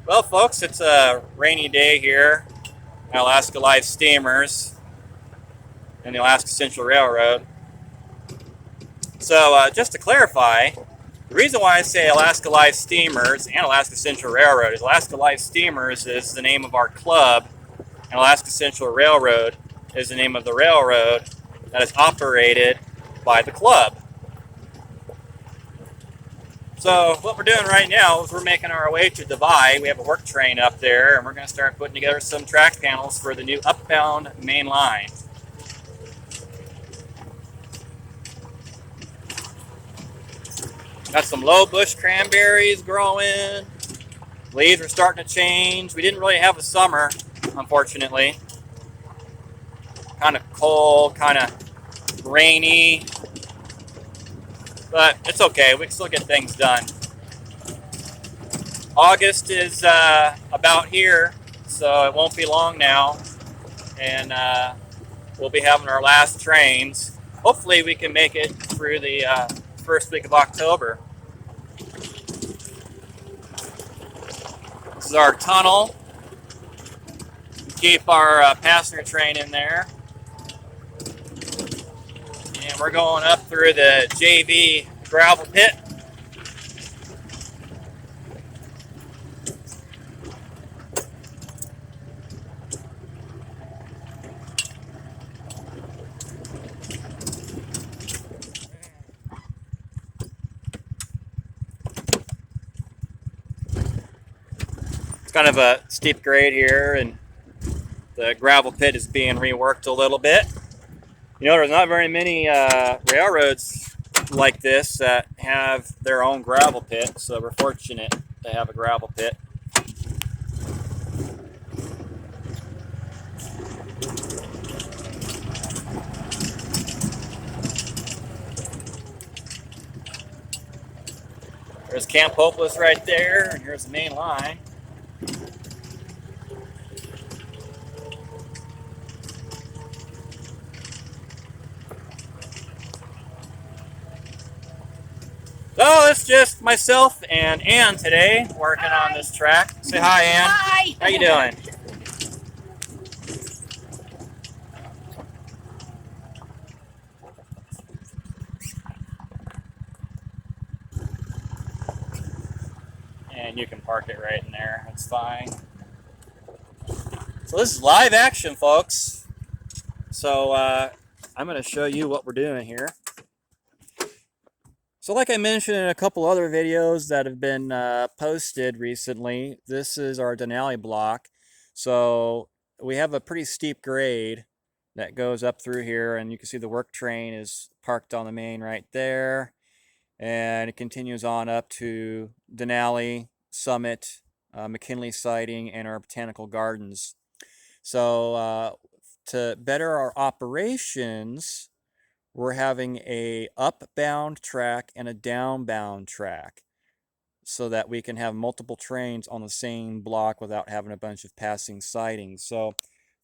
Well, folks, it's a rainy day here at Alaska Live Steamers and the Alaska Central Railroad. So, just to clarify, the reason why I say Alaska Live Steamers and Alaska Central Railroad is Alaska Live Steamers is the name of our club, and Alaska Central Railroad is the name of the railroad that is operated by the club. So what we're doing right now is we're making our way to Divide. We have a work train up there, and we're going to start putting together some track panels for the new Upbound main line. Got some low bush cranberries growing. Leaves are starting to change. We didn't really have a summer, unfortunately. Kind of cold, kind of rainy, but it's okay. We can still get things done. August is about here, so it won't be long now, and we'll be having our last trains. Hopefully we can make it through the first week of October. This is our tunnel. Keep our passenger train in there. And we're going up through the JV gravel pit. It's kind of a steep grade here, and the gravel pit is being reworked a little bit. You know, there's not very many railroads like this that have their own gravel pit, so we're fortunate to have a gravel pit. There's Camp Hopeless right there, and here's the main line. So it's just myself and Ann today working on this track. Say hi, Ann. Hi. How you doing? And you can park it right in there. That's fine. So this is live action, folks. So I'm going to show you what we're doing here. So like I mentioned in a couple other videos that have been posted recently, this is our Denali block. So we have a pretty steep grade that goes up through here, and you can see the work train is parked on the main right there. And it continues on up to Denali, Summit, McKinley Siding, and our botanical gardens. So to better our operations, we're having a upbound track and a downbound track so that we can have multiple trains on the same block without having a bunch of passing sidings. So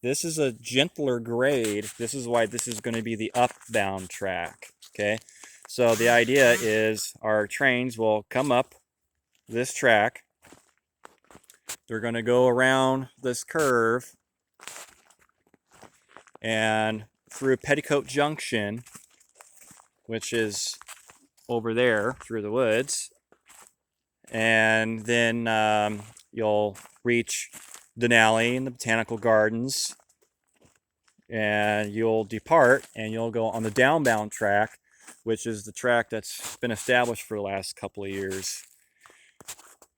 this is a gentler grade. This is why this is going to be the upbound track. Okay, so the idea is our trains will come up this track. They're going to go around this curve and through Petticoat Junction, which is over there through the woods, and then you'll reach Denali and the botanical gardens, and you'll depart and you'll go on the downbound track, which is the track that's been established for the last couple of years.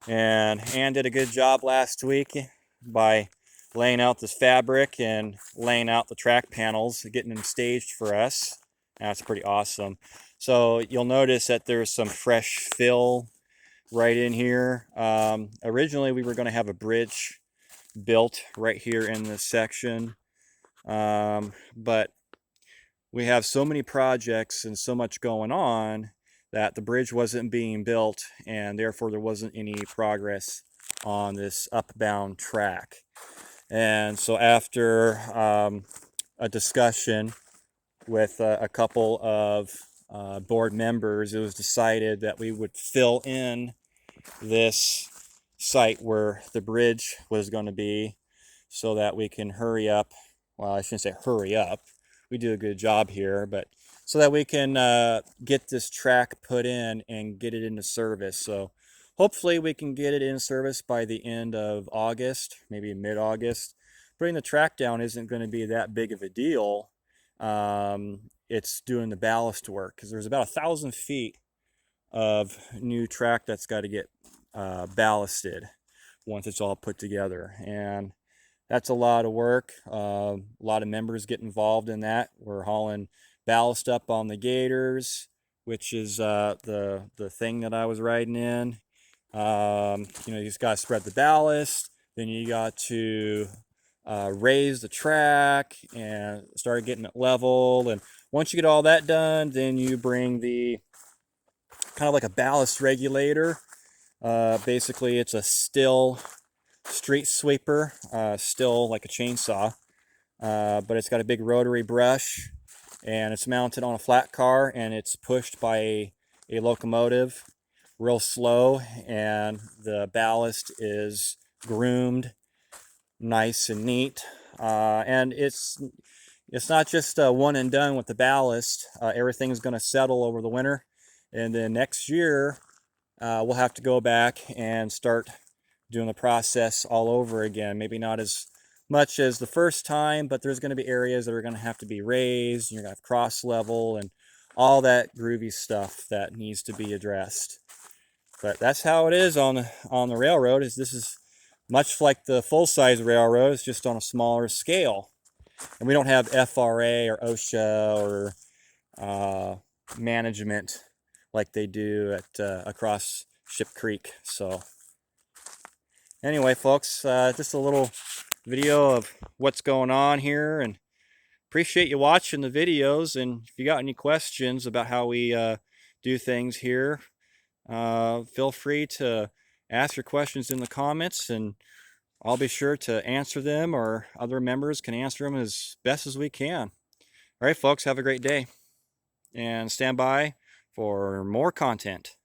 And Ann did a good job last week by laying out this fabric and laying out the track panels, getting them staged for us. That's pretty awesome. So you'll notice that there's some fresh fill right in here. Originally we were going to have a bridge built right here in this section, but we have so many projects and so much going on that the bridge wasn't being built, and therefore there wasn't any progress on this upbound track. And so after a discussion with a couple of board members, it was decided that we would fill in this site where the bridge was going to be, so that we can hurry up. Well, I shouldn't say hurry up. We do a good job here, but so that we can get this track put in and get it into service. So hopefully we can get it in service by the end of August, maybe mid-August. Putting the track down isn't going to be that big of a deal. It's doing the ballast work, because there's about 1,000 feet of new track that's got to get ballasted once it's all put together, and that's a lot of work. A lot of members get involved in that. We're hauling ballast up on the gators, which is the thing that I was riding in. You just got to spread the ballast. Then you got to raise the track and start getting it level. And once you get all that done, then you bring the kind of like a ballast regulator. Basically, it's a still street sweeper, still like a chainsaw, but it's got a big rotary brush, and it's mounted on a flat car, and it's pushed by a locomotive real slow, and the ballast is groomed nice and neat. And it's not just one and done with the ballast. Everything's going to settle over the winter, and then next year we'll have to go back and start doing the process all over again. Maybe not as much as the first time, but there's going to be areas that are going to have to be raised. You're going to have cross level and all that groovy stuff that needs to be addressed. But that's how it is on the railroad. This is much like the full-size railroad. It's just on a smaller scale, and we don't have FRA or OSHA or management like they do at across Ship Creek. So anyway, folks, just a little video of what's going on here, and appreciate you watching the videos. And if you got any questions about how we do things here, feel free to ask your questions in the comments, and I'll be sure to answer them, or other members can answer them as best as we can. All right, folks, have a great day, and stand by for more content.